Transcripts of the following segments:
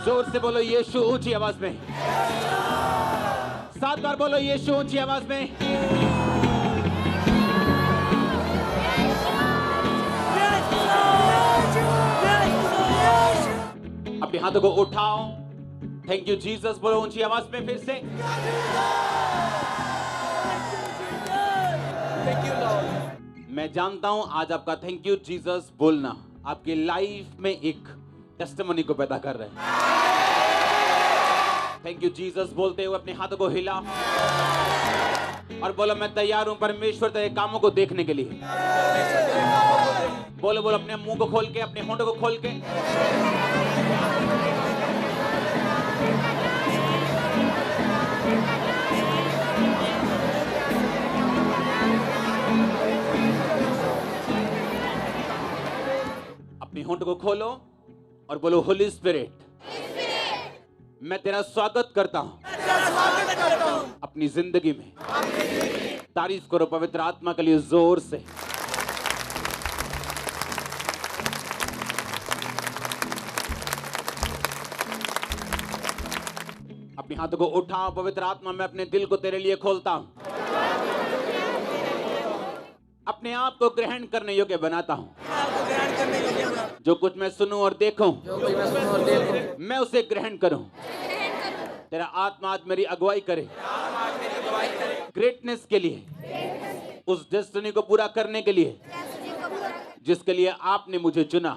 जोर से बोलो यीशु, ऊंची आवाज में। 7 बार बोलो यीशु, ऊंची आवाज में। अपने हाथों को उठाओ। थैंक यू जीसस बोलो ऊंची आवाज में फिर से। मैं जानता हूं आज आपका थैंक यू जीसस बोलना आपकी लाइफ में एक टेस्टिमनी को पैदा कर रहे हैं। थैंक यू जीसस बोलते हुए अपने हाथों को हिला और बोलो मैं तैयार हूं परमेश्वर तेरे कामों को देखने के लिए। बोलो बोलो अपने मुंह को खोल के, अपने होंठों को खोल के। अपने होंठों को खोलो और बोलो होली स्पिरिट, मैं तेरा स्वागत करता हूं अपनी जिंदगी में। तारीफ करो पवित्र आत्मा के लिए जोर से। अपने हाथों को उठाओ। पवित्र आत्मा, मैं अपने दिल को तेरे लिए खोलता हूं, अपने आप को ग्रहण करने योग्य बनाता हूं। जो कुछ मैं सुनूं और देखूं, मैं उसे ग्रहण करूं। तेरा आत्मा आज मेरी अगुवाई करे ग्रेटनेस के लिए, उस डेस्टिनी को पूरा करने के लिए जिसके लिए आपने मुझे चुना।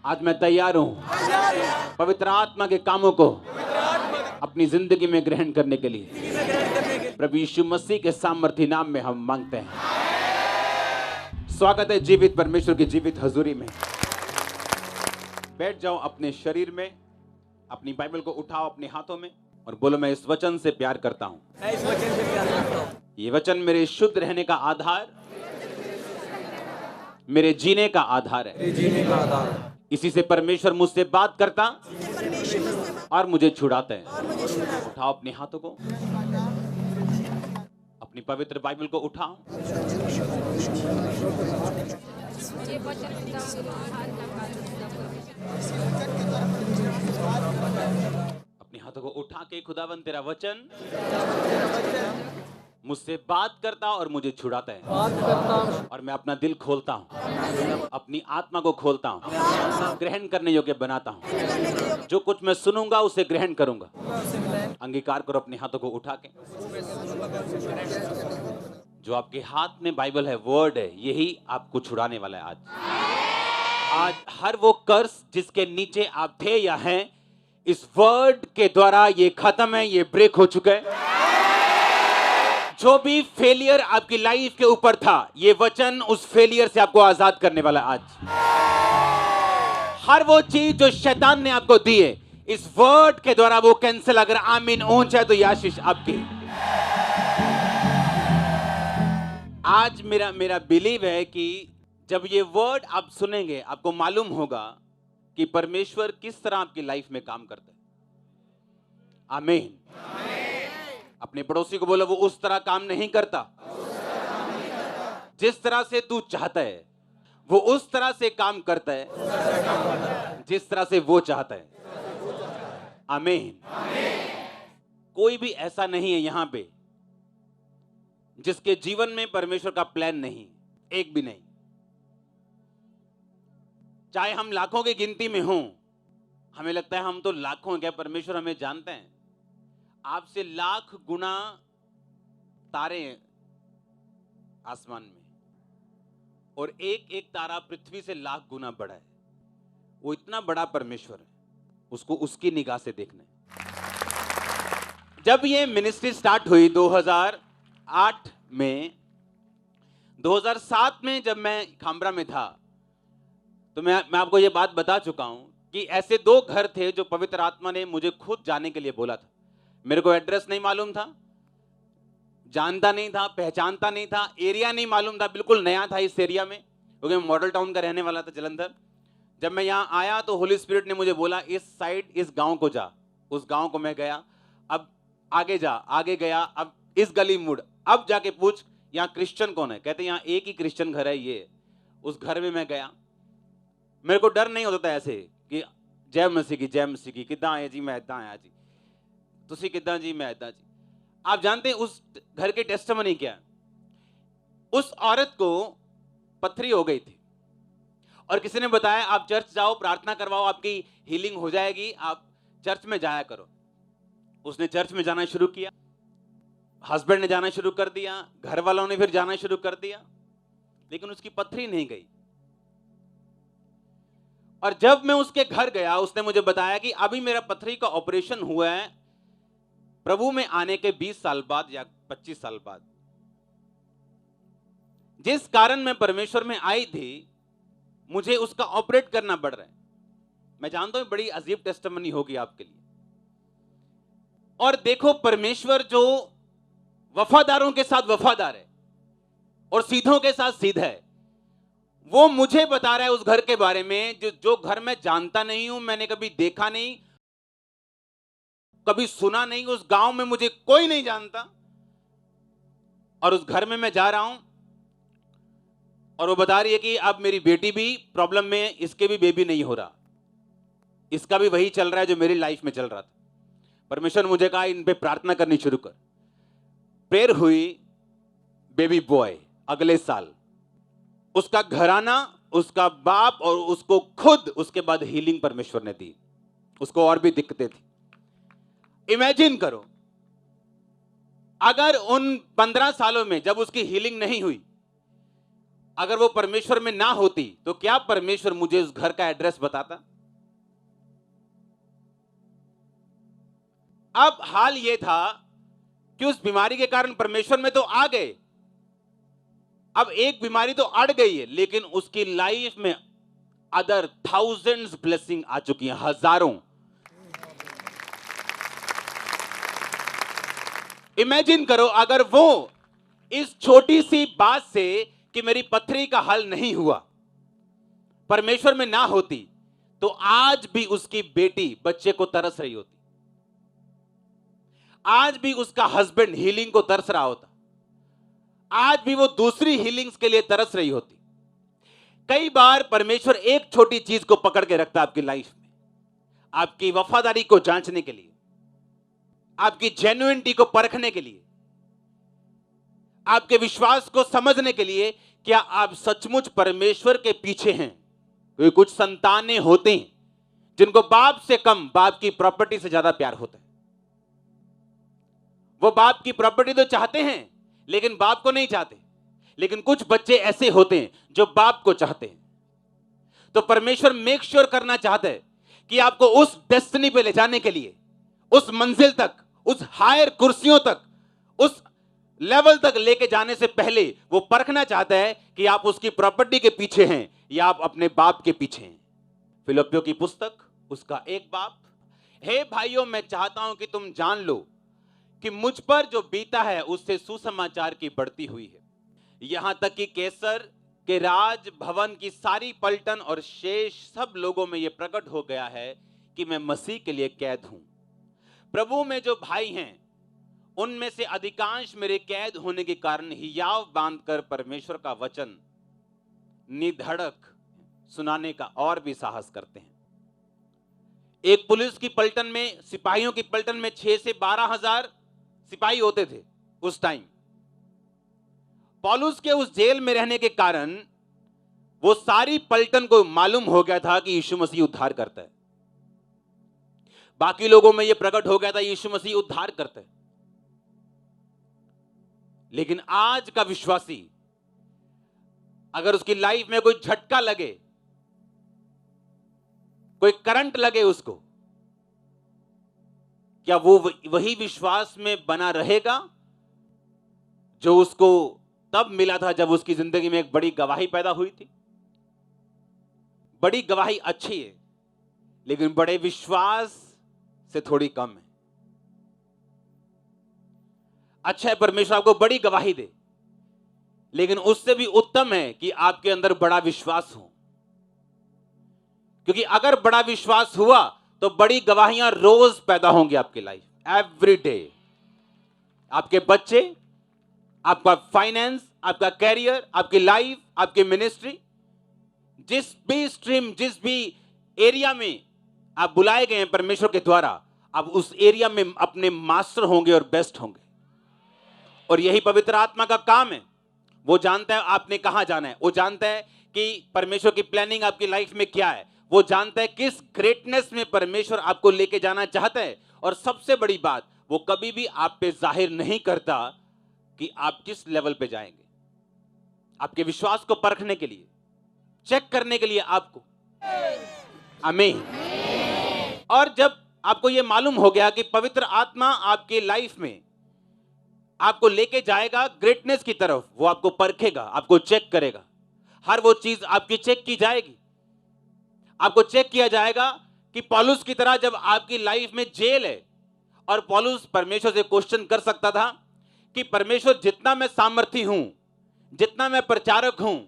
आज मैं तैयार हूं पवित्र आत्मा के कामों को अपनी जिंदगी में ग्रहण करने के लिए। प्रभु यीशु मसीह के सामर्थी नाम में हम मांगते हैं। स्वागत है जीवित परमेश्वर की जीवित हजूरी में। बैठ जाओ अपने शरीर में, अपनी बाइबल को उठाओ अपने हाथों में और बोलो मैं इस वचन से प्यार करता हूं। मैं इस वचन से प्यार करता हूं। ये वचन मेरे शुद्ध रहने का आधार, मेरे जीने का आधार है। मेरे जीने का आधार है। इसी से परमेश्वर मुझसे बात करता और मुझे छुड़ाता है। उठाओ अपने हाथों को, अपनी पवित्र बाइबल को उठाओ। अपने हाथों को उठा के खुदावन तेरा वचन मुझसे बात करता और मुझे छुड़ाता है। और मैं अपना दिल खोलता हूँ, अपनी आत्मा को खोलता हूँ, ग्रहण करने योग्य बनाता हूँ। जो कुछ मैं सुनूंगा उसे ग्रहण करूंगा। अंगीकार करो अपने हाथों को उठा के। जो आपके हाथ में बाइबल है, वर्ड है, यही आपको छुड़ाने वाला है। आज हर वो कर्स जिसके नीचे आप थे या हैं, इस वर्ड के द्वारा ये खत्म है, ये ब्रेक हो चुका है। जो भी फेलियर आपकी लाइफ के ऊपर था, ये वचन उस फेलियर से आपको आजाद करने वाला है। आज हर वो चीज जो शैतान ने आपको दी है, इस वर्ड के द्वारा वो कैंसिल। अगर आमीन ऊंचा है तो ये आशीष आपकी। आज मेरा बिलीव है कि जब ये वर्ड आप सुनेंगे, आपको मालूम होगा कि परमेश्वर किस तरह आपकी लाइफ में काम करता है। आमीन। अपने पड़ोसी को बोलो वो उस तरह काम नहीं करता जिस तरह से तू चाहता है, वो उस तरह से काम करता है जिस तरह से वो चाहता है। आमीन। कोई भी ऐसा नहीं है यहां पे जिसके जीवन में परमेश्वर का प्लान नहीं, एक भी नहीं। चाहे हम लाखों की गिनती में हों, हमें लगता है हम तो लाखों हैं, क्या परमेश्वर हमें जानते हैं? आपसे लाख गुना तारे हैं आसमान में, और एक एक तारा पृथ्वी से लाख गुना बड़ा है। वो इतना बड़ा परमेश्वर है, उसको उसकी निगाह से देखना है। जब ये मिनिस्ट्री स्टार्ट हुई 2008 में, 2007 में जब मैं खामरा में था, तो मैं आपको ये बात बता चुका हूं कि ऐसे 2 घर थे जो पवित्र आत्मा ने मुझे खुद जाने के लिए बोला था। मेरे को एड्रेस नहीं मालूम था, जानता नहीं था, पहचानता नहीं था, एरिया नहीं मालूम था, बिल्कुल नया था इस एरिया में, क्योंकि मैं मॉडल टाउन का रहने वाला था, जलंधर। जब मैं यहाँ आया तो होली स्पिरिट ने मुझे बोला इस साइड इस गांव को जा। उस गांव को मैं गया। अब आगे जा, आगे गया, अब इस गली मुड़, अब जाके पूछ यहाँ क्रिश्चियन कौन है। कहते यहाँ एक ही क्रिश्चियन घर है ये। उस घर में मैं गया। मेरे को डर नहीं होता था ऐसे कि जय मसीह की, जय मसीह की। किद्दां है जी? मैं इदां आया जी। तुसी किद्दां जी? मैं इदां जी। आप जानते हैं उस घर के टेस्टिमनी क्या है? उस औरत को पथरी हो गई थी और किसी ने बताया आप चर्च जाओ, प्रार्थना करवाओ, आपकी हीलिंग हो जाएगी, आप चर्च में जाया करो। उसने चर्च में जाना शुरू किया, हस्बैंड ने जाना शुरू कर दिया, घर वालों ने फिर जाना शुरू कर दिया, लेकिन उसकी पथरी नहीं गई। और जब मैं उसके घर गया, उसने मुझे बताया कि अभी मेरा पथरी का ऑपरेशन हुआ है प्रभु में आने के 20 साल बाद या 25 साल बाद। जिस कारण मैं परमेश्वर में आई थी, मुझे उसका ऑपरेट करना पड़ रहा है। मैं जानता हूं बड़ी अजीब टेस्टिमनी होगी आपके लिए। और देखो, परमेश्वर जो वफादारों के साथ वफादार है और सीधों के साथ सीधा है, वो मुझे बता रहा है उस घर के बारे में जो घर मैं जानता नहीं हूं, मैंने कभी देखा नहीं, कभी सुना नहीं, उस गांव में मुझे कोई नहीं जानता, और उस घर में मैं जा रहा हूं और वो बता रही है कि अब मेरी बेटी भी प्रॉब्लम में है, इसके भी बेबी नहीं हो रहा, इसका भी वही चल रहा है जो मेरी लाइफ में चल रहा था। परमेश्वर ने मुझे कहा इन पे प्रार्थना करनी शुरू कर। प्रेयर हुई, बेबी बॉय अगले साल, उसका घराना, उसका बाप और उसको खुद उसके बाद हीलिंग परमेश्वर ने दी। उसको और भी दिक्कतें थी। इमेजिन करो, अगर उन 15 सालों में जब उसकी हीलिंग नहीं हुई, अगर वो परमेश्वर में ना होती, तो क्या परमेश्वर मुझे उस घर का एड्रेस बताता? अब हाल ये था कि उस बीमारी के कारण परमेश्वर में तो आ गए, अब एक बीमारी तो अड़ गई है, लेकिन उसकी लाइफ में अदर थाउजेंड्स ब्लेसिंग आ चुकी हैं, हजारों। इमेजिन करो, अगर वो इस छोटी सी बात से कि मेरी पथरी का हल नहीं हुआ परमेश्वर में ना होती, तो आज भी उसकी बेटी बच्चे को तरस रही होती, आज भी उसका हस्बैंड हीलिंग को तरस रहा होता, आज भी वो दूसरी हीलिंग्स के लिए तरस रही होती। कई बार परमेश्वर एक छोटी चीज को पकड़ के रखता है आपकी लाइफ में, आपकी वफादारी को जांचने के लिए, आपकी जेन्युइनिटी को परखने के लिए, आपके विश्वास को समझने के लिए, क्या आप सचमुच परमेश्वर के पीछे हैं। क्योंकि कुछ संतानें होते हैं जिनको बाप से कम बाप की प्रॉपर्टी से ज्यादा प्यार होता है। वो बाप की प्रॉपर्टी तो चाहते हैं लेकिन बाप को नहीं चाहते। लेकिन कुछ बच्चे ऐसे होते हैं जो बाप को चाहते हैं। तो परमेश्वर मेक श्योर करना चाहता है कि आपको उस डेस्टिनी पे ले जाने के लिए, उस मंजिल तक, उस हायर कुर्सियों तक, उस लेवल तक लेके जाने से पहले वो परखना चाहता है कि आप उसकी प्रॉपर्टी के पीछे हैं या आप अपने बाप के पीछे हैं। फिलिप्पियों की पुस्तक उसका 1 बाप। हे भाइयों, मैं चाहता हूं कि तुम जान लो कि मुझ पर जो बीता है उससे सुसमाचार की बढ़ती हुई है, यहां तक कि कैसर के राज भवन की सारी पलटन और शेष सब लोगों में यह प्रकट हो गया है कि मैं मसीह के लिए कैद हूं। प्रभु में जो भाई हैं उनमें से अधिकांश मेरे कैद होने के कारण हियाव बांधकर परमेश्वर का वचन निधड़क सुनाने का और भी साहस करते हैं। एक पुलिस की पलटन में, सिपाहियों की पलटन में 6 से 12 हजार सिपाही होते थे उस टाइम। पौलुस के उस जेल में रहने के कारण वो सारी पलटन को मालूम हो गया था कि यीशु मसीह उद्धार करता है। बाकी लोगों में यह प्रकट हो गया था यीशु मसीह उद्धार करता है। लेकिन आज का विश्वासी, अगर उसकी लाइफ में कोई झटका लगे, कोई करंट लगे उसको, क्या वो वही विश्वास में बना रहेगा जो उसको तब मिला था जब उसकी जिंदगी में एक बड़ी गवाही पैदा हुई थी? बड़ी गवाही अच्छी है, लेकिन बड़े विश्वास से थोड़ी कम है। अच्छा है परमेश्वर आपको बड़ी गवाही दे, लेकिन उससे भी उत्तम है कि आपके अंदर बड़ा विश्वास हो। क्योंकि अगर बड़ा विश्वास हुआ तो बड़ी गवाहियां रोज पैदा होंगी आपकी लाइफ, एवरी डे। आपके बच्चे, आपका फाइनेंस, आपका कैरियर, आपकी लाइफ, आपकी मिनिस्ट्री, जिस भी स्ट्रीम, जिस भी एरिया में आप बुलाए गए हैं परमेश्वर के द्वारा, आप उस एरिया में अपने मास्टर होंगे और बेस्ट होंगे। और यही पवित्र आत्मा का काम है। वो जानता है आपने कहां जाना है, वो जानता है कि परमेश्वर की प्लानिंग आपकी लाइफ में क्या है, वो जानता है किस ग्रेटनेस में परमेश्वर आपको लेके जाना चाहता है। और सबसे बड़ी बात, वो कभी भी आप पे जाहिर नहीं करता कि आप किस लेवल पे जाएंगे। आपके विश्वास को परखने के लिए, चेक करने के लिए आपको। आमीन। और जब आपको यह मालूम हो गया कि पवित्र आत्मा आपके लाइफ में आपको लेके जाएगा ग्रेटनेस की तरफ, वो आपको परखेगा, आपको चेक करेगा, हर वो चीज आपकी चेक की जाएगी। आपको चेक किया जाएगा कि पौलुस की तरह जब आपकी लाइफ में जेल है, और पौलुस परमेश्वर से क्वेश्चन कर सकता था कि परमेश्वर, जितना मैं सामर्थी हूं, जितना मैं प्रचारक हूं,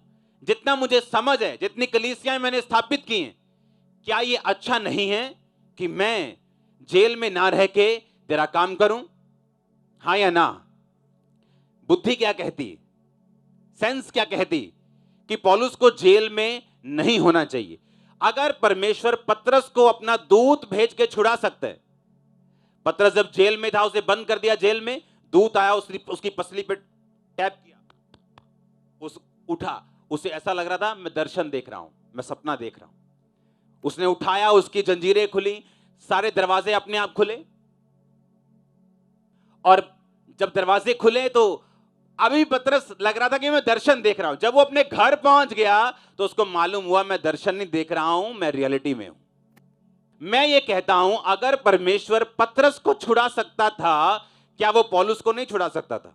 जितना मुझे समझ है, जितनी कलीसियाएं मैंने स्थापित की हैं, क्या ये अच्छा नहीं है कि मैं जेल में ना रह के तेरा काम करूं? हां या ना? बुद्धि क्या कहती, सेंस क्या कहती कि पौलुस को जेल में नहीं होना चाहिए। अगर परमेश्वर पतरस को अपना दूत भेज के छुड़ा सकता है, पतरस जब जेल में था, उसे बंद कर दिया जेल में, दूत आया, उसकी पसली पे टैप किया, उस उठा, उसे ऐसा लग रहा था मैं दर्शन देख रहा हूं, मैं सपना देख रहा हूं। उसने उठाया, उसकी जंजीरें खुली, सारे दरवाजे अपने आप खुले। और जब दरवाजे खुले तो अभी पतरस लग रहा था कि मैं दर्शन देख रहा हूं। जब वो अपने घर पहुंच गया तो उसको मालूम हुआ मैं दर्शन नहीं देख रहा हूं, मैं रियलिटी में हूं। मैं ये कहता हूं, अगर परमेश्वर पतरस को छुड़ा सकता था, क्या वो पौलुस को नहीं छुड़ा सकता था?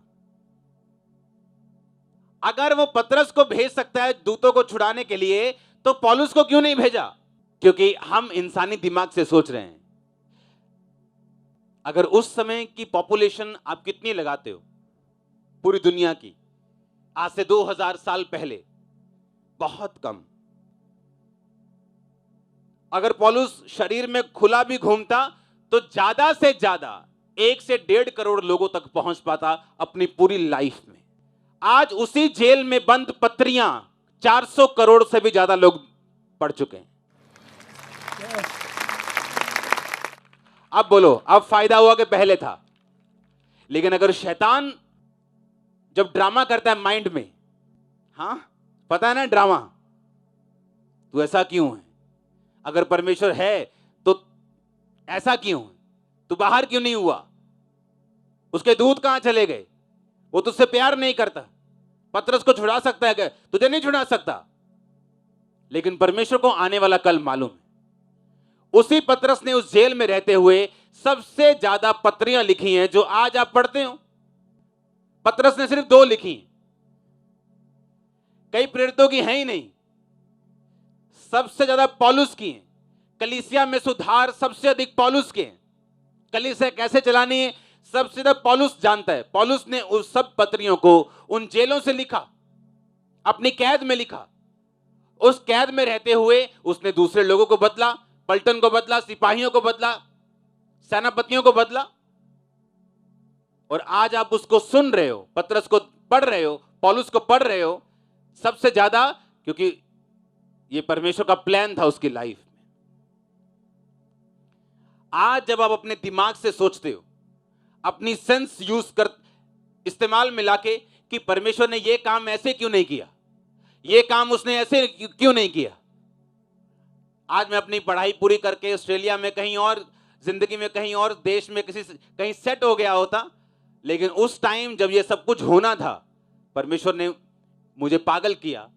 अगर वो पतरस को भेज सकता है दूतों को छुड़ाने के लिए, तो पौलुस को क्यों नहीं भेजा? क्योंकि हम इंसानी दिमाग से सोच रहे हैं। अगर उस समय की पॉपुलेशन आप कितनी लगाते हो पूरी दुनिया की, आज से 2000 साल पहले, बहुत कम। अगर पौलुस शरीर में खुला भी घूमता तो ज्यादा से ज्यादा 1 से 1.5 करोड़ लोगों तक पहुंच पाता अपनी पूरी लाइफ में। आज उसी जेल में बंद पत्रियां 400 करोड़ से भी ज्यादा लोग पढ़ चुके हैं। अब बोलो, अब फायदा हुआ कि पहले था? लेकिन अगर शैतान जब ड्रामा करता है माइंड में, हां पता है ना ड्रामा, तू ऐसा क्यों है? अगर परमेश्वर है तो ऐसा क्यों है? तू बाहर क्यों नहीं हुआ? उसके दूत कहां चले गए? वो तुझसे प्यार नहीं करता। पतरस को छुड़ा सकता है क्या? तुझे नहीं छुड़ा सकता। लेकिन परमेश्वर को आने वाला कल मालूम है। उसी पतरस ने उस जेल में रहते हुए सबसे ज्यादा पत्रियां लिखी हैं जो आज आप पढ़ते हो। पतरस ने सिर्फ 2 लिखी, कई प्रेरितों की है ही नहीं। सबसे ज्यादा पौलुस की है। कलीसिया में सुधार सबसे अधिक पौलुस के हैं। कलीसिया कैसे चलानी है सबसे ज्यादा पौलुस जानता है। पौलुस ने उस सब पत्रियों को उन जेलों से लिखा, अपनी कैद में लिखा। उस कैद में रहते हुए उसने दूसरे लोगों को बदला, पलटन को बदला, सिपाहियों को बदला, सेनापतियों को बदला। और आज आप उसको सुन रहे हो, पतरस को पढ़ रहे हो, पौलुस को पढ़ रहे हो, सबसे ज्यादा क्योंकि ये परमेश्वर का प्लान था उसकी लाइफ में। आज जब आप अपने दिमाग से सोचते हो, अपनी सेंस यूज कर, इस्तेमाल में लाके कि परमेश्वर ने ये काम ऐसे क्यों नहीं किया, ये काम उसने ऐसे क्यों नहीं किया। आज मैं अपनी पढ़ाई पूरी करके ऑस्ट्रेलिया में कहीं और, जिंदगी में कहीं और देश में कहीं सेट हो गया होता, लेकिन उस टाइम जब ये सब कुछ होना था, परमेश्वर ने मुझे पागल किया,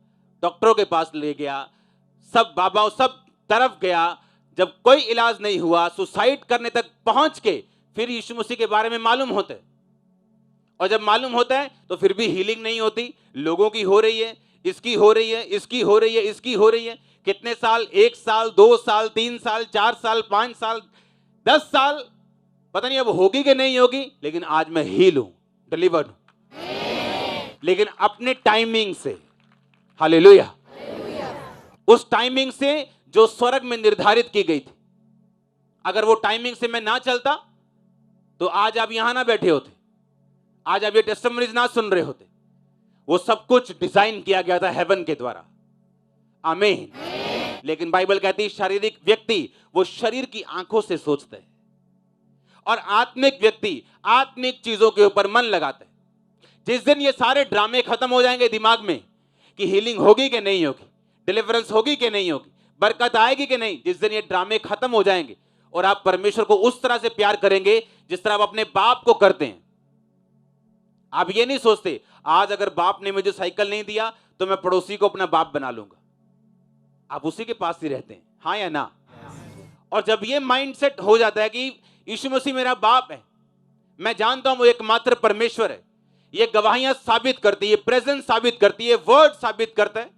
डॉक्टरों के पास ले गया, सब बाबाओं सब तरफ गया, जब कोई इलाज नहीं हुआ, सुसाइड करने तक पहुंच के फिर यीशु मसीह के बारे में मालूम होता है। और जब मालूम होता है तो फिर भी हीलिंग नहीं होती। लोगों की हो रही है, इसकी हो रही है, इसकी हो रही है, इसकी हो रही है। कितने साल, 1 साल, 2 साल, 3 साल, 4 साल, 5 साल, 10 साल, पता नहीं अब होगी कि नहीं होगी, लेकिन आज मैं हील हूं, डिलीवर्ड हूं। लेकिन अपने टाइमिंग से, हालेलुया, उस टाइमिंग से जो स्वर्ग में निर्धारित की गई थी। अगर वो टाइमिंग से मैं ना चलता तो आज आप यहां ना बैठे होते, आज आप ये टेस्टिमनीज ना सुन रहे होते। वो सब कुछ डिजाइन किया गया था हेवन के द्वारा। आमीन। लेकिन बाइबल कहती है शारीरिक व्यक्ति वो शरीर की आंखों से सोचता है और आत्मिक व्यक्ति आत्मिक चीजों के ऊपर मन लगाता है। जिस दिन ये सारे ड्रामे खत्म हो जाएंगे दिमाग में कि हीलिंग होगी कि नहीं होगी, डिलीवरेंस होगी कि नहीं होगी, बरकत आएगी कि नहीं, जिस दिन ये ड्रामे खत्म हो जाएंगे और आप परमेश्वर को उस तरह से प्यार करेंगे जिस तरह आप अपने बाप को करते हैं। आप ये नहीं सोचते आज अगर बाप ने मुझे साइकिल नहीं दिया तो मैं पड़ोसी को अपना बाप बना लूंगा। आप उसी के पास ही रहते हैं, हाँ या ना? और जब ये माइंडसेट हो जाता है कि यीशु मसीह मेरा बाप है, मैं जानता हूं वो एकमात्र परमेश्वर है, ये गवाहियां साबित करती है, ये प्रेजेंस साबित करती है, वर्ड साबित करता है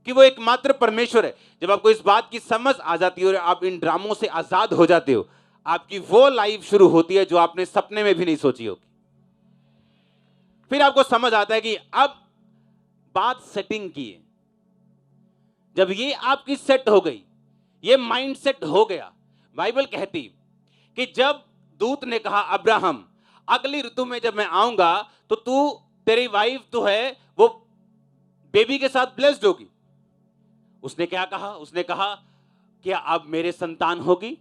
कि वो एकमात्र परमेश्वर है। जब आपको इस बात की समझ आ जाती है और आप इन ड्रामों से आजाद हो जाते हो, आपकी वो लाइफ शुरू होती है जो आपने सपने में भी नहीं सोची होगी। फिर आपको समझ आता है कि अब बात सेटिंग की है। जब ये आपकी सेट हो गई, ये माइंड सेट हो गया, बाइबल कहती कि जब दूत ने कहा अब्राहम अगली ऋतु में जब मैं आऊंगा तो तू, तेरी वाइफ तो है वो बेबी के साथ ब्लेस्ड होगी। उसने क्या कहा? उसने कहा क्या अब मेरे संतान होगी?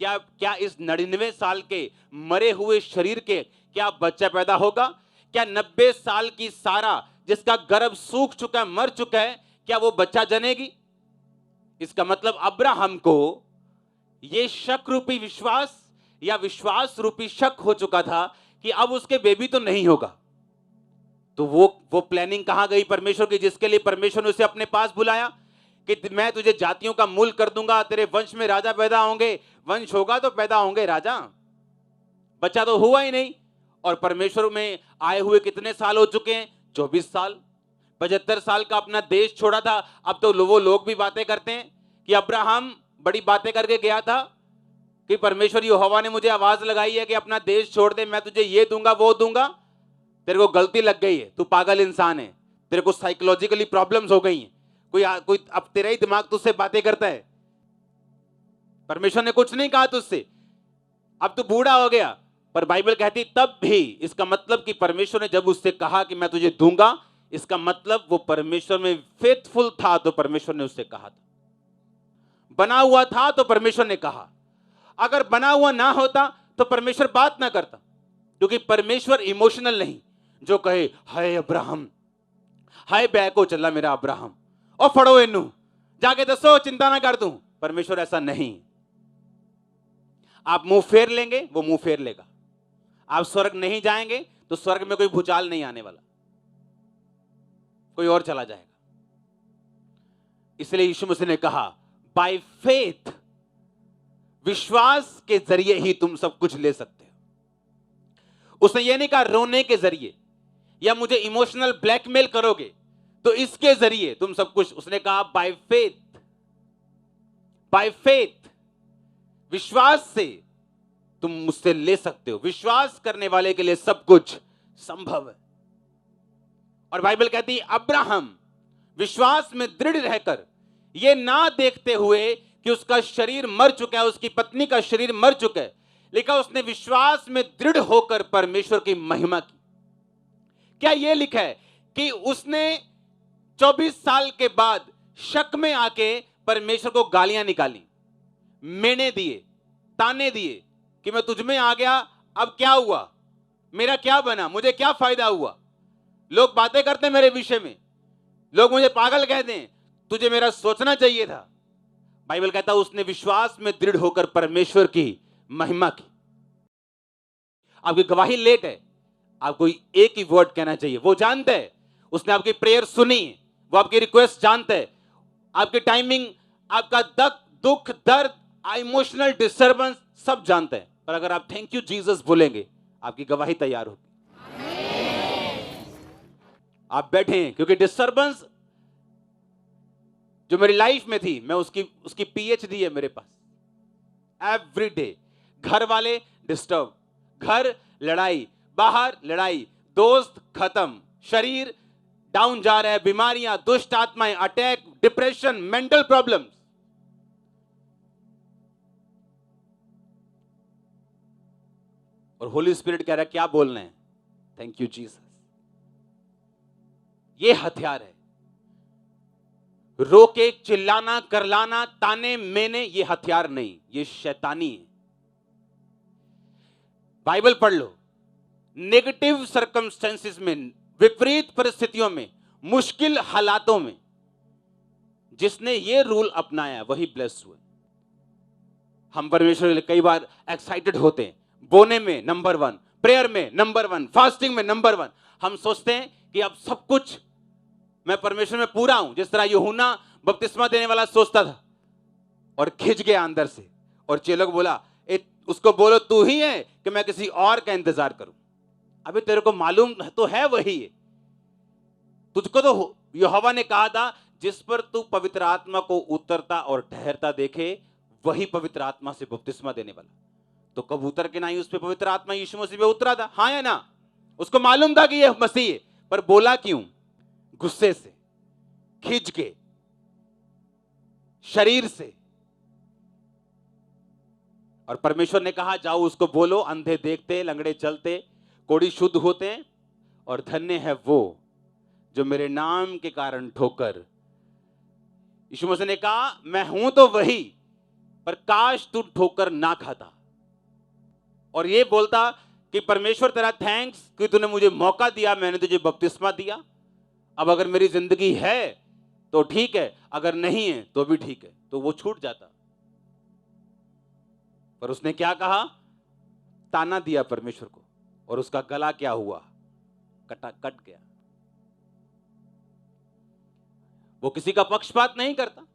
क्या इस 99 साल के मरे हुए शरीर के क्या बच्चा पैदा होगा? क्या 90 साल की सारा जिसका गर्भ सूख चुका है, मर चुका है, क्या वो बच्चा जनेगी? इसका मतलब अब्राहम को ये शक रूपी विश्वास या विश्वास रूपी शक हो चुका था कि अब उसके बेबी तो नहीं होगा। तो वो प्लानिंग कहां गई परमेश्वर की, जिसके लिए परमेश्वर ने उसे अपने पास बुलाया कि मैं तुझे जातियों का मूल कर दूंगा, तेरे वंश में राजा पैदा होंगे। वंश होगा तो पैदा होंगे राजा, बच्चा तो हुआ ही नहीं। और परमेश्वर में आए हुए कितने साल हो चुके हैं? 24 साल। 75 साल का अपना देश छोड़ा था। अब तो वो लोग भी बातें करते हैं कि अब्राहम बड़ी बातें करके गया था कि परमेश्वर यहोवा ने मुझे आवाज लगाई है कि अपना देश छोड़ दे, मैं तुझे ये दूंगा वो दूंगा। तेरे को गलती लग गई है, तू पागल इंसान है, तेरे को साइकोलॉजिकली प्रॉब्लम्स हो गई हैं। कोई अब तेरा ही दिमाग तुझसे बातें करता है। परमेश्वर ने कुछ नहीं कहा तुझसे, अब तू बूढ़ा हो गया। पर बाइबल कहती तब भी, इसका मतलब कि परमेश्वर ने जब उससे कहा कि मैं तुझे दूंगा, इसका मतलब वो परमेश्वर में फेथफुल था। तो परमेश्वर ने उससे कहा था, बना हुआ था तो परमेश्वर ने कहा। अगर बना हुआ ना होता तो परमेश्वर बात ना करता, क्योंकि परमेश्वर इमोशनल नहीं जो कहे हाय अब्राहम, हाय बैको चला मेरा अब्राहम और फड़ो इनू जाके दसो चिंता ना कर दूं। परमेश्वर ऐसा नहीं। आप मुंह फेर लेंगे वो मुंह फेर लेगा। आप स्वर्ग नहीं जाएंगे तो स्वर्ग में कोई भूचाल नहीं आने वाला, कोई और चला जाएगा। इसलिए यीशु मसीह ने कहा बाय फेथ, विश्वास के जरिए ही तुम सब कुछ ले सकते हो। उसने ये नहीं कहा रोने के जरिए या मुझे इमोशनल ब्लैकमेल करोगे तो इसके जरिए तुम सब कुछ। उसने कहा बाय फेथ, बाय फेथ, विश्वास से तुम मुझसे ले सकते हो। विश्वास करने वाले के लिए सब कुछ संभव है। और बाइबल कहती है अब्राहम विश्वास में दृढ़ रहकर, यह ना देखते हुए कि उसका शरीर मर चुका है, उसकी पत्नी का शरीर मर चुका है, लिखा उसने विश्वास में दृढ़ होकर परमेश्वर की महिमा की। क्या यह लिखा है कि उसने 24 साल के बाद शक में आके परमेश्वर को गालियां निकाली, मेने दिए, ताने दिए कि मैं तुझ में आ गया, अब क्या हुआ, मेरा क्या बना, मुझे क्या फायदा हुआ, लोग बातें करते मेरे विषय में, लोग मुझे पागल कहते हैं, तुझे मेरा सोचना चाहिए था। बाइबल कहता है उसने विश्वास में दृढ़ होकर परमेश्वर की महिमा की। आपकी गवाही लेट है, आपको एक ही वर्ड कहना चाहिए, वो जानता है, उसने आपकी प्रेयर सुनी, वो आपकी रिक्वेस्ट जानता है, आपकी टाइमिंग, आपका दुख दर्द, इमोशनल डिस्टर्बेंस सब जानते हैं। पर अगर आप थैंक यू जीसस बोलेंगे, आपकी गवाही तैयार होगी। आप बैठे हैं क्योंकि डिस्टर्बेंस जो मेरी लाइफ में थी, मैं उसकी पीएचडी है मेरे पास। एवरी डे घर वाले डिस्टर्ब, घर लड़ाई, बाहर लड़ाई, दोस्त खत्म, शरीर डाउन जा रहा है, बीमारियां, दुष्ट आत्माएं, अटैक, डिप्रेशन, मेंटल प्रॉब्लम्स। और होली स्पिरिट कह रहा है क्या बोलना है, थैंक यू जीसस। ये हथियार है। रोके, चिल्लाना, करलाना, ताने मेने, ये हथियार नहीं, ये शैतानी है। बाइबल पढ़ लो। नेगेटिव सर्कमस्टेंसेस में, विपरीत परिस्थितियों में, मुश्किल हालातों में जिसने ये रूल अपनाया वही ब्लेस हुए। हम परमेश्वर के लिए कई बार एक्साइटेड होते हैं, बोने में नंबर 1, प्रेयर में नंबर 1, फास्टिंग में नंबर 1। हम सोचते हैं कि अब सब कुछ मैं परमेश्वर में पूरा हूं, जिस तरह यूहन्ना बपतिस्मा देने वाला सोचता था और खिंच गया अंदर से। और चेलों को बोला, उसको बोलो तू ही है कि मैं किसी और का इंतजार करूं। अभी तेरे को मालूम तो है वही है। तुझको तो यहोवा ने कहा था जिस पर तू पवित्र आत्मा को उतरता और ठहरता देखे वही पवित्र आत्मा से बपतिस्मा देने वाला। तो कबूतर के नहीं उस पर पवित्र आत्मा यीशु मसीह पे उतरा था, हाँ या ना? उसको मालूम था कि यह मसीह है, पर बोला क्यों? गुस्से से, खिंच के, शरीर से। और परमेश्वर ने कहा जाओ उसको बोलो, अंधे देखते, लंगड़े चलते, कोढ़ी शुद्ध होते हैं, और धन्य है वो जो मेरे नाम के कारण ठोकर। यीशु मसीह ने कहा मैं हूं तो वही, पर काश तू ठोकर ना खाता और ये बोलता कि परमेश्वर तेरा थैंक्स कि तूने मुझे मौका दिया, मैंने तुझे बपतिस्मा दिया। अब अगर मेरी जिंदगी है तो ठीक है, अगर नहीं है तो भी ठीक है, तो वो छूट जाता। पर उसने क्या कहा? ताना दिया परमेश्वर को, और उसका गला क्या हुआ? कट गया। वो किसी का पक्षपात नहीं करता।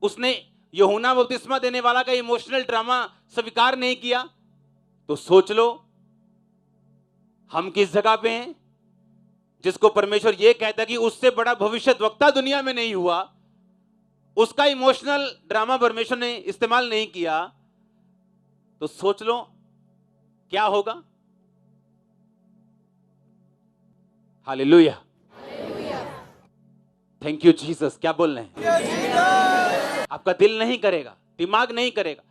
उसने यूहन्ना बपतिस्मा देने वाला का इमोशनल ड्रामा स्वीकार नहीं किया। तो सोच लो हम किस जगह पे हैं, जिसको परमेश्वर यह कहता है कि उससे बड़ा भविष्यद्वक्ता दुनिया में नहीं हुआ, उसका इमोशनल ड्रामा परमेश्वर ने इस्तेमाल नहीं किया। तो सोच लो क्या होगा। Hallelujah, thank you Jesus. क्या बोल रहे हैं? आपका दिल नहीं करेगा, दिमाग नहीं करेगा,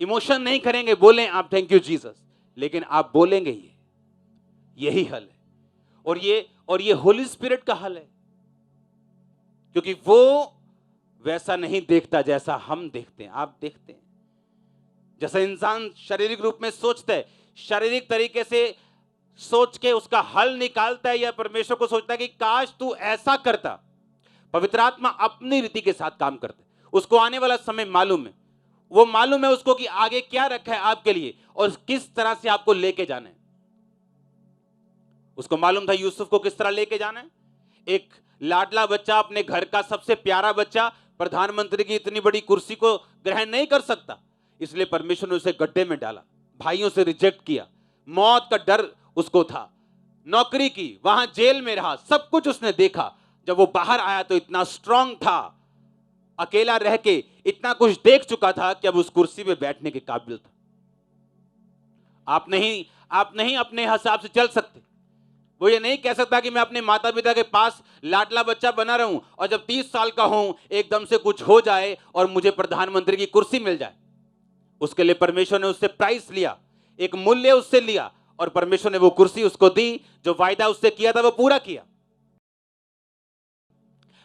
इमोशन नहीं करेंगे, बोलें आप थैंक यू जीसस, लेकिन आप बोलेंगे यही हल है। और ये होली स्पिरिट का हल है, क्योंकि वो वैसा नहीं देखता जैसा हम देखते हैं। आप देखते हैं जैसा इंसान शारीरिक रूप में सोचता है, शारीरिक तरीके से सोच के उसका हल निकालता है, या परमेश्वर को सोचता है कि काश तू ऐसा करता। पवित्र आत्मा अपनी रीति के साथ काम करता है। उसको आने वाला समय मालूम है, वो मालूम है उसको कि आगे क्या रखा है आपके लिए और किस तरह से आपको लेके जाना है। उसको मालूम था यूसुफ को किस तरह लेके जाना है। एक लाडला बच्चा, अपने घर का सबसे प्यारा बच्चा, प्रधानमंत्री की इतनी बड़ी कुर्सी को ग्रहण नहीं कर सकता, इसलिए परमेश्वर ने उसे गड्ढे में डाला, भाइयों से रिजेक्ट किया, मौत का डर उसको था, नौकरी की, वहां जेल में रहा, सब कुछ उसने देखा। जब वो बाहर आया तो इतना स्ट्रांग था, अकेला रह के इतना कुछ देख चुका था कि अब उस कुर्सी पे बैठने के काबिल था। आप नहीं अपने हिसाब से चल सकते। वो ये नहीं कह सकता कि मैं अपने माता पिता के पास लाडला बच्चा बना रहूं और जब 30 साल का हूं एकदम से कुछ हो जाए और मुझे प्रधानमंत्री की कुर्सी मिल जाए। उसके लिए परमेश्वर ने उससे प्राइस लिया, एक मूल्य उससे लिया, और परमेश्वर ने वो कुर्सी उसको दी। जो वायदा उससे किया था वो पूरा किया।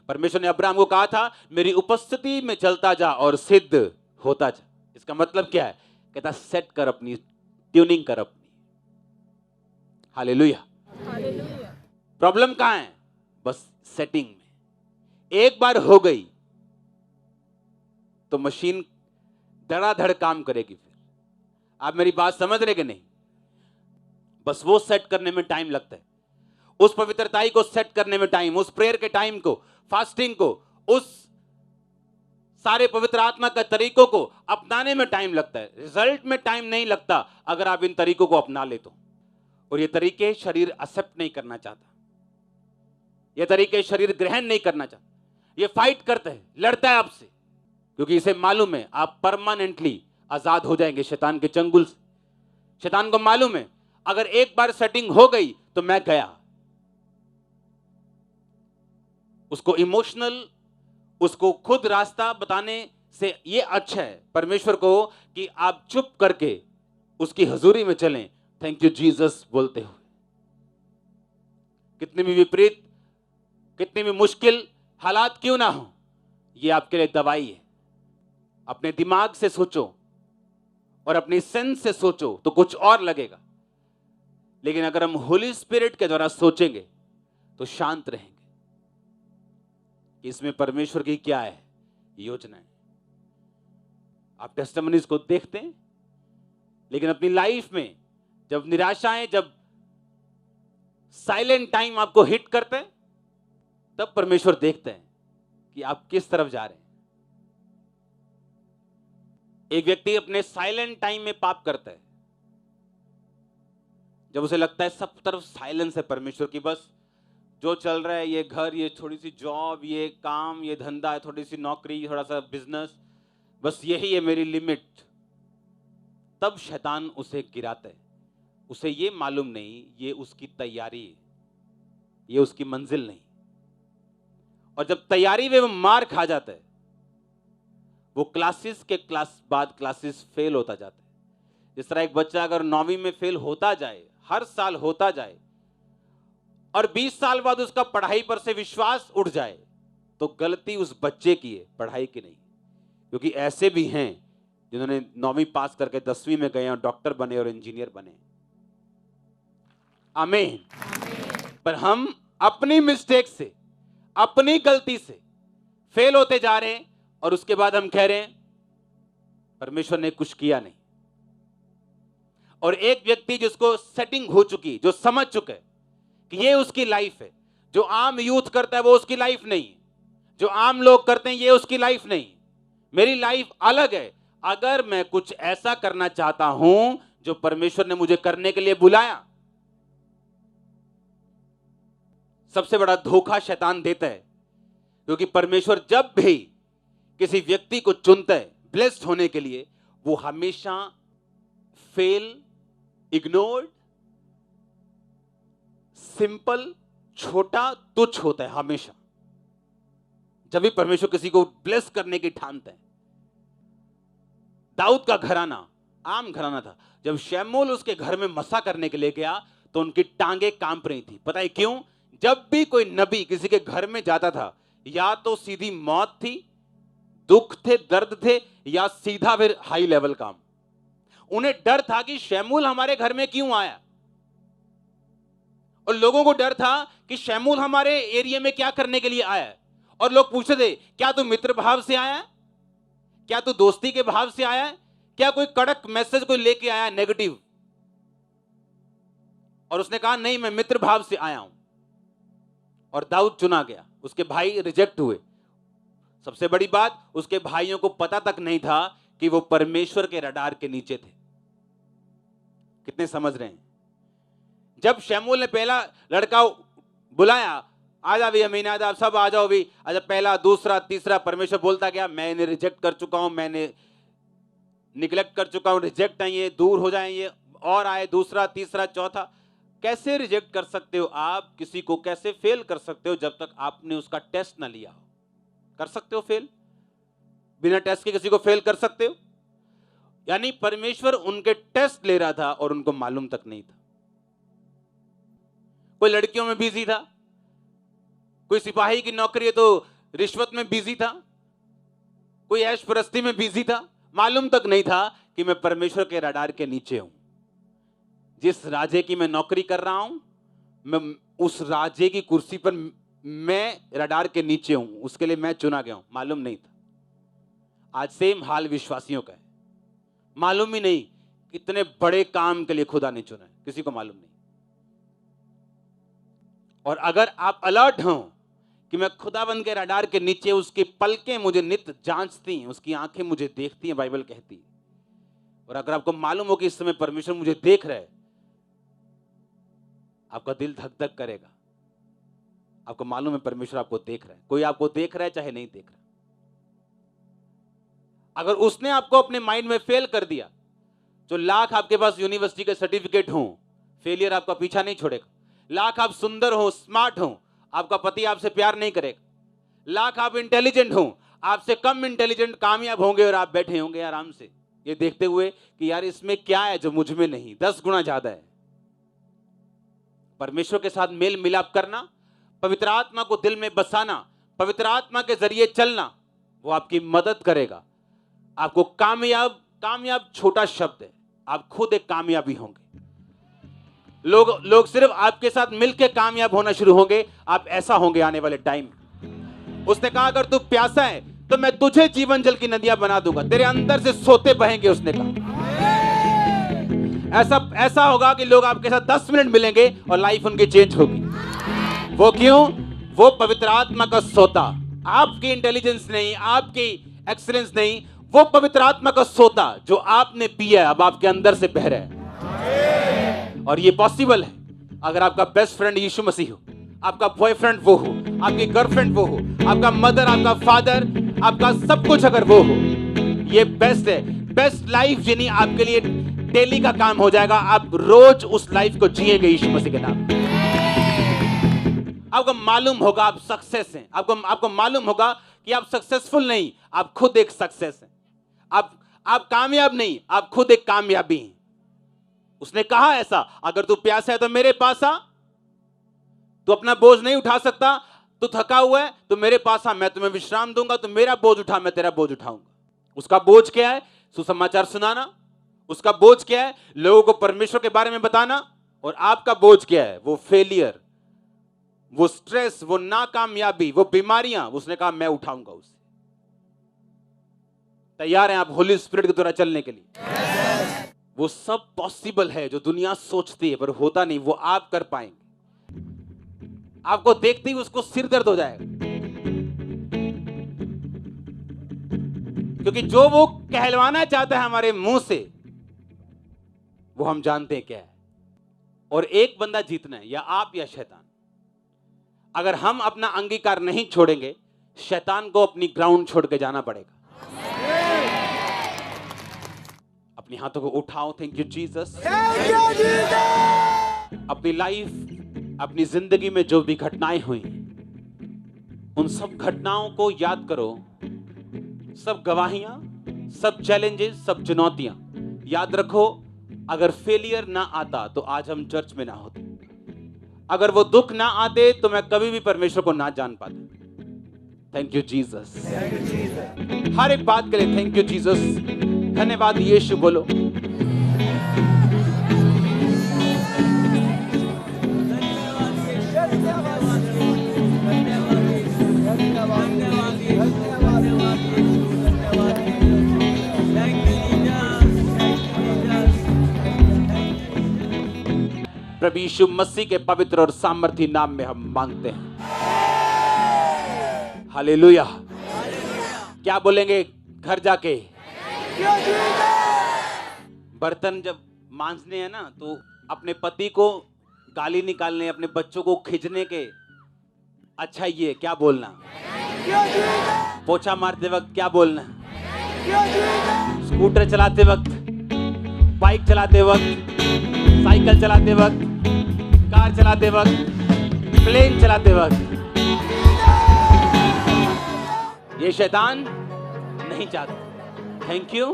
परमेश्वर ने अब्राहम को कहा था मेरी उपस्थिति में चलता जा और सिद्ध होता जा। इसका मतलब क्या है? कहता सेट कर अपनी, ट्यूनिंग कर अपनी। हालेलुया। प्रॉब्लम कहां है? बस सेटिंग में। एक बार हो गई तो मशीन धड़ाधड़ काम करेगी। फिर आप मेरी बात समझ रहे कि नहीं? बस वो सेट करने में टाइम लगता है, उस पवित्रताई को सेट करने में टाइम, उस प्रेयर के टाइम को, फास्टिंग को, उस सारे पवित्र आत्मा के तरीकों को अपनाने में टाइम लगता है। रिजल्ट में टाइम नहीं लगता अगर आप इन तरीकों को अपना ले तो। और ये तरीके शरीर एक्सेप्ट नहीं करना चाहता, ये तरीके शरीर ग्रहण नहीं करना चाहता। ये फाइट करता है, लड़ता है आपसे, क्योंकि इसे मालूम है आप परमानेंटली आजाद हो जाएंगे शैतान के चंगुल से। शैतान को मालूम है अगर एक बार सेटिंग हो गई तो मैं गया। उसको इमोशनल, उसको खुद रास्ता बताने से ये अच्छा है परमेश्वर को कि आप चुप करके उसकी हजूरी में चलें, थैंक यू जीसस बोलते हुए। कितनी भी विपरीत, कितनी भी मुश्किल हालात क्यों ना हो, ये आपके लिए दवाई है। अपने दिमाग से सोचो और अपनी सेंस से सोचो तो कुछ और लगेगा, लेकिन अगर हम होली स्पिरिट के द्वारा सोचेंगे तो शांत रहेंगे कि इसमें परमेश्वर की क्या है योजना है। आप टेस्टिमनीज को देखते हैं, लेकिन अपनी लाइफ में जब निराशाएं, जब साइलेंट टाइम आपको हिट करते हैं, तब परमेश्वर देखते हैं कि आप किस तरफ जा रहे हैं। एक व्यक्ति अपने साइलेंट टाइम में पाप करता है, जब उसे लगता है सब तरफ साइलेंस है परमेश्वर की, बस जो चल रहा है, ये घर, ये थोड़ी सी जॉब, ये काम, ये धंधा, थोड़ी सी नौकरी, थोड़ा सा बिजनेस, बस यही है मेरी लिमिट, तब शैतान उसे गिराता है। उसे ये मालूम नहीं ये उसकी तैयारी है, ये उसकी मंजिल नहीं। और जब तैयारी में वो मार खा जाता है, वो क्लासेस के बाद क्लासेस फेल होता जाता है। जिस तरह एक बच्चा अगर 9वीं में फेल होता जाए, हर साल होता जाए, और 20 साल बाद उसका पढ़ाई पर से विश्वास उठ जाए, तो गलती उस बच्चे की है, पढ़ाई की नहीं। क्योंकि ऐसे भी हैं जिन्होंने 9वीं पास करके 10वीं में गए और डॉक्टर बने और इंजीनियर बने। आमीन। पर हम अपनी मिस्टेक से, अपनी गलती से फेल होते जा रहे हैं, और उसके बाद हम कह रहे हैं परमेश्वर ने कुछ किया नहीं। और एक व्यक्ति जिसको सेटिंग हो चुकी, जो समझ चुका है कि ये उसकी लाइफ है, जो आम यूथ करता है वो उसकी लाइफ नहीं, जो आम लोग करते हैं ये उसकी लाइफ नहीं, मेरी लाइफ अलग है। अगर मैं कुछ ऐसा करना चाहता हूं जो परमेश्वर ने मुझे करने के लिए बुलाया। सबसे बड़ा धोखा शैतान देता है, क्योंकि परमेश्वर जब भी किसी व्यक्ति को चुनता है ब्लेस्ड होने के लिए, वो हमेशा फेल, इग्नोर्ड, सिंपल, छोटा, तुच्छ होता है हमेशा। जब भी परमेश्वर किसी को ब्लेस करने की ठानता है। दाऊद का घराना आम घराना था। जब शमूएल उसके घर में मसा करने के लिए गया तो उनकी टांगे कांप रही थी। पता है क्यों? जब भी कोई नबी किसी के घर में जाता था, या तो सीधी मौत थी, दुख थे, दर्द थे, या सीधा फिर हाई लेवल काम। उन्हें डर था कि शमूएल हमारे घर में क्यों आया, और लोगों को डर था कि शमूएल हमारे एरिया में क्या करने के लिए आया है। और लोग पूछते थे, क्या तू मित्र भाव से आया है, क्या तू दोस्ती के भाव से आया है, क्या कोई कड़क मैसेज कोई लेके आया नेगेटिव? और उसने कहा नहीं, मैं मित्र भाव से आया हूं। और दाऊद चुना गया, उसके भाई रिजेक्ट हुए। सबसे बड़ी बात, उसके भाइयों को पता तक नहीं था कि वो परमेश्वर के रडार के नीचे थे। कितने समझ रहे हैं? जब शमूएल ने पहला लड़का बुलाया, आ जा भी अमीनादाब, सब आ जाओ भी। अच्छा, पहला, दूसरा, तीसरा, परमेश्वर बोलता गया मैंने रिजेक्ट कर चुका हूं, मैंने निगलेक्ट कर चुका हूं, रिजेक्ट है ये, दूर हो जाए ये, और आए दूसरा, तीसरा, चौथा। कैसे रिजेक्ट कर सकते हो आप किसी को? कैसे फेल कर सकते हो जब तक आपने उसका टेस्ट ना लिया हो? कर सकते हो फेल? बिना टेस्ट के किसी को फेल कर सकते हो? यानी परमेश्वर उनके टेस्ट ले रहा था और उनको मालूम तक नहीं था। कोई लड़कियों में बिजी था, कोई सिपाही की नौकरी है तो रिश्वत में बिजी था, कोई ऐश परस्ती में बिजी था। मालूम तक नहीं था कि मैं परमेश्वर के रडार के नीचे हूं। जिस राजे की मैं नौकरी कर रहा हूं, मैं उस राजे की कुर्सी पर, मैं रडार के नीचे हूं, उसके लिए मैं चुना गया हूं। मालूम नहीं था। आज सेम हाल विश्वासियों का है। मालूम ही नहीं कितने बड़े काम के लिए खुदा ने चुना है, किसी को मालूम नहीं। और अगर आप अलर्ट हो कि मैं खुदाबंद के रडार के नीचे, उसकी पलकें मुझे नित्य जांचती हैं, उसकी आंखें मुझे देखती हैं, बाइबल कहती है। और अगर आपको मालूम हो कि इस समय परमेश्वर मुझे देख रहा है, आपका दिल धक धक करेगा। आपको मालूम है परमेश्वर आपको देख रहा है। कोई आपको देख रहा है चाहे नहीं देख रहा। अगर उसने आपको अपने माइंड में फेल कर दिया, तो लाख आपके पास यूनिवर्सिटी के सर्टिफिकेट हो, फेलियर आपका पीछा नहीं छोड़ेगा। लाख आप सुंदर हो, स्मार्ट हो, आपका पति आपसे प्यार नहीं करेगा। लाख आप इंटेलिजेंट हो, आपसे कम इंटेलिजेंट कामयाब होंगे और आप बैठे होंगे आराम से, ये देखते हुए कि यार इसमें क्या है जो मुझ में नहीं, 10 गुना ज्यादा है। परमेश्वर के साथ मेल मिलाप करना, पवित्र आत्मा को दिल में बसाना, पवित्र आत्मा के जरिए चलना, वो आपकी मदद करेगा। आपको कामयाब, कामयाब छोटा शब्द है, आप खुद एक कामयाबी होंगे। लोग सिर्फ आपके साथ मिलकर कामयाब होना शुरू होंगे, आप ऐसा होंगे आने वाले टाइम। उसने कहा अगर तू प्यासा है तो मैं तुझे जीवन जल की नदियां बना दूंगा, तेरे अंदर से सोते बहेंगे। उसने कहा ऐसा होगा कि लोग आपके साथ 10 मिनट मिलेंगे और लाइफ उनकी चेंज होगी। वो क्यों? वो पवित्र आत्मा का सोता, आपकी इंटेलिजेंस नहीं, आपकी एक्सीलेंस नहीं, वो पवित्र आत्मा का सोता जो आपने पिया अब आपके अंदर से बह रहा है। और ये पॉसिबल है अगर आपका बेस्ट फ्रेंड यीशु मसीह हो, आपका बॉयफ्रेंड वो हो, आपकी गर्लफ्रेंड वो हो, आपका मदर, आपका फादर, आपका सब कुछ अगर वो हो। ये बेस्ट है। बेस्ट लाइफ जीनी आपके लिए डेली का काम हो जाएगा। आप रोज उस लाइफ को जिएंगे यीशु मसीह के नाम। आपको मालूम होगा आप सक्सेस हैं। आपको मालूम होगा कि आप सक्सेसफुल नहीं, आप खुद एक सक्सेस हैं। आप कामयाब नहीं, आप खुद एक कामयाबी हैं। उसने कहा ऐसा, अगर तू प्यासा है तो मेरे पास आ। तू अपना बोझ नहीं उठा सकता, तू थका हुआ है तो मेरे पास आ, मैं तुम्हें विश्राम दूंगा। तू मेरा बोझ उठा, मैं तेरा बोझ उठाऊंगा। उसका बोझ क्या है? सुसमाचार सुनाना। उसका बोझ क्या है? लोगों को परमेश्वर के बारे में बताना। और आपका बोझ क्या है? वो फेलियर, वो स्ट्रेस, वो नाकामयाबी, वो बीमारियां। उसने कहा मैं उठाऊंगा उसे। तैयार हैं आप होली स्पिरिट के द्वारा चलने के लिए? वो सब पॉसिबल है जो दुनिया सोचती है पर होता नहीं, वो आप कर पाएंगे। आपको देखते ही उसको सिर दर्द हो जाएगा, क्योंकि जो वो कहलवाना चाहता है हमारे मुंह से, वो हम जानते हैं क्या है। और एक बंदा जीतना है, या आप या शैतान। अगर हम अपना अंगीकार नहीं छोड़ेंगे, शैतान को अपनी ग्राउंड छोड़ के जाना पड़ेगा। अपनी हाथों को उठाओ। Thank you Jesus. अपनी लाइफ, अपनी जिंदगी में जो भी घटनाएं हुई, उन सब घटनाओं को याद करो। सब गवाहियां, सब चैलेंजेस, सब चुनौतियां याद रखो। अगर फेलियर ना आता तो आज हम चर्च में ना होते। अगर वो दुख ना आते तो मैं कभी भी परमेश्वर को ना जान पाता। Thank you Jesus. हर एक बात के लिए थैंक यू जीसस। धन्यवाद यीशु बोलो। प्रभु यीशु मसीह के पवित्र और सामर्थी नाम में हम मांगते हैं। हालेलुया। क्या बोलेंगे घर जाके? बर्तन जब मांजने हैं ना, तो अपने पति को गाली निकालने, अपने बच्चों को खींचने के अच्छा ये क्या बोलना? पोछा मारते वक्त क्या बोलना? स्कूटर चलाते वक्त, बाइक चलाते वक्त, साइकिल चलाते वक्त, कार चलाते वक्त, प्लेन चलाते वक्त। ये शैतान नहीं चाहता। Thank you.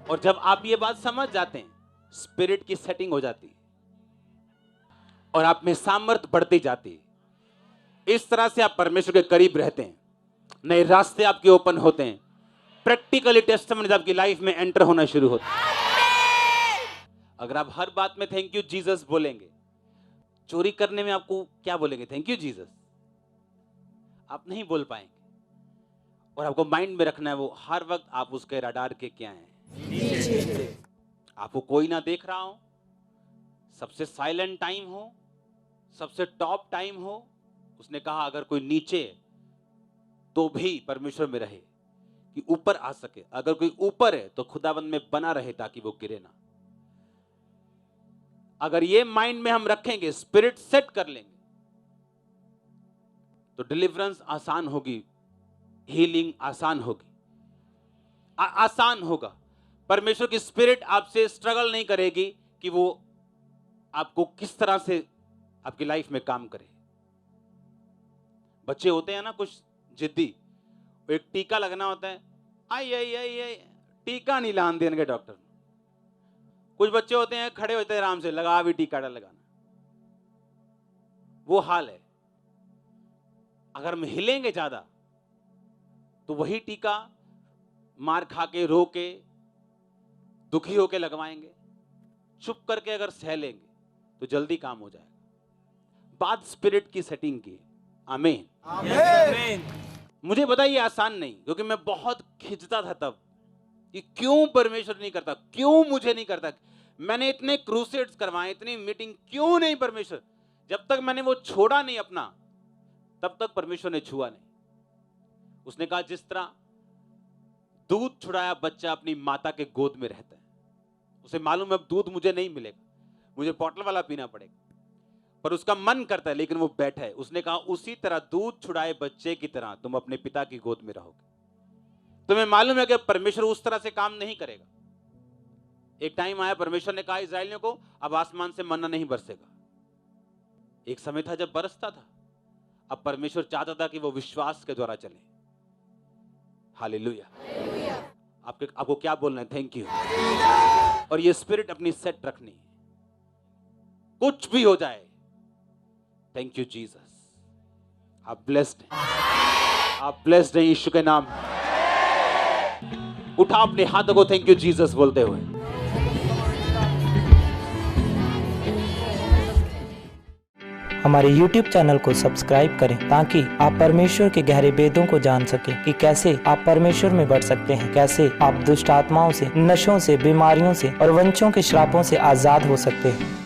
और जब आप ये बात समझ जाते हैं, स्पिरिट की सेटिंग हो जाती है और आप में सामर्थ बढ़ती जाती है। इस तरह से आप परमेश्वर के करीब रहते हैं, नए रास्ते आपके ओपन होते हैं, प्रैक्टिकली टेस्टिमनीज आपकी लाइफ में एंटर होना शुरू होता है। अगर आप हर बात में थैंक यू जीसस बोलेंगे, चोरी करने में आपको क्या बोलेंगे? Thank you Jesus. आप नहीं बोल पाएंगे। और आपको माइंड में रखना है, वो हर वक्त आप उसके रडार के क्या हैं? आपको कोई ना देख रहा हो, सबसे साइलेंट टाइम हो, सबसे टॉप टाइम हो। उसने कहा अगर कोई नीचे तो भी परमेश्वर में रहे कि ऊपर आ सके। अगर कोई ऊपर है तो खुदाबंद में बना रहे ताकि वो गिरे ना। अगर ये माइंड में हम रखेंगे, स्पिरिट सेट कर लेंगे, तो डिलीवरेंस आसान होगी, हीलिंग आसान होगी, आसान होगा। परमेश्वर की स्पिरिट आपसे स्ट्रगल नहीं करेगी कि वो आपको किस तरह से आपकी लाइफ में काम करे। बच्चे होते हैं ना कुछ जिद्दी, एक टीका लगना होता है, आई आई आई आई, टीका नहीं लान देंगे डॉक्टर। कुछ बच्चे होते हैं खड़े होते हैं आराम से, लगा भी टीका लगाना। वो हाल है। अगर हम हिलेंगे ज्यादा तो वही टीका मार खा के, रो के, दुखी होके लगवाएंगे। चुप करके अगर सह लेंगे तो जल्दी काम हो जाएगा। बात स्पिरिट की सेटिंग की। आमीन। आमीन। मुझे पता ये आसान नहीं, क्योंकि मैं बहुत खिंचता था तब कि क्यों परमेश्वर नहीं करता, क्यों मुझे नहीं करता। मैंने इतने क्रूसेड्स करवाए, इतनी मीटिंग, क्यों नहीं परमेश्वर। जब तक मैंने वो छोड़ा नहीं अपना, तब तक परमेश्वर ने छुआ नहीं। उसने कहा जिस तरह दूध छुड़ाया बच्चा अपनी माता के गोद में रहता है, उसे मालूम है अब दूध मुझे नहीं मिलेगा, मुझे बॉटल वाला पीना पड़ेगा, पर उसका मन करता है, लेकिन वो बैठा है। उसने कहा उसी तरह दूध छुड़ाए बच्चे की तरह तुम अपने पिता की गोद में रहोगे। तुम्हें मालूम है कि परमेश्वर उस तरह से काम नहीं करेगा। एक टाइम आया, परमेश्वर ने कहा इस्राएलियों को अब आसमान से मन्ना नहीं बरसेगा। एक समय था जब बरसता था। अब परमेश्वर चाहता था कि वो विश्वास के द्वारा चले। हालेलुया। आपको क्या बोलना है? Thank you. और ये स्पिरिट अपनी सेट रखनी है, कुछ भी हो जाए। Thank you Jesus. आप ब्लेस्ड हैं, आप ब्लेस्ड हैं यीशु के नाम। उठा अपने हाथों को थैंक यू जीसस बोलते हुए। हमारे YouTube चैनल को सब्सक्राइब करें ताकि आप परमेश्वर के गहरे वेदों को जान सकें कि कैसे आप परमेश्वर में बढ़ सकते हैं, कैसे आप दुष्ट आत्माओं से, नशों से, बीमारियों से और वंशों के श्रापों से आजाद हो सकते हैं।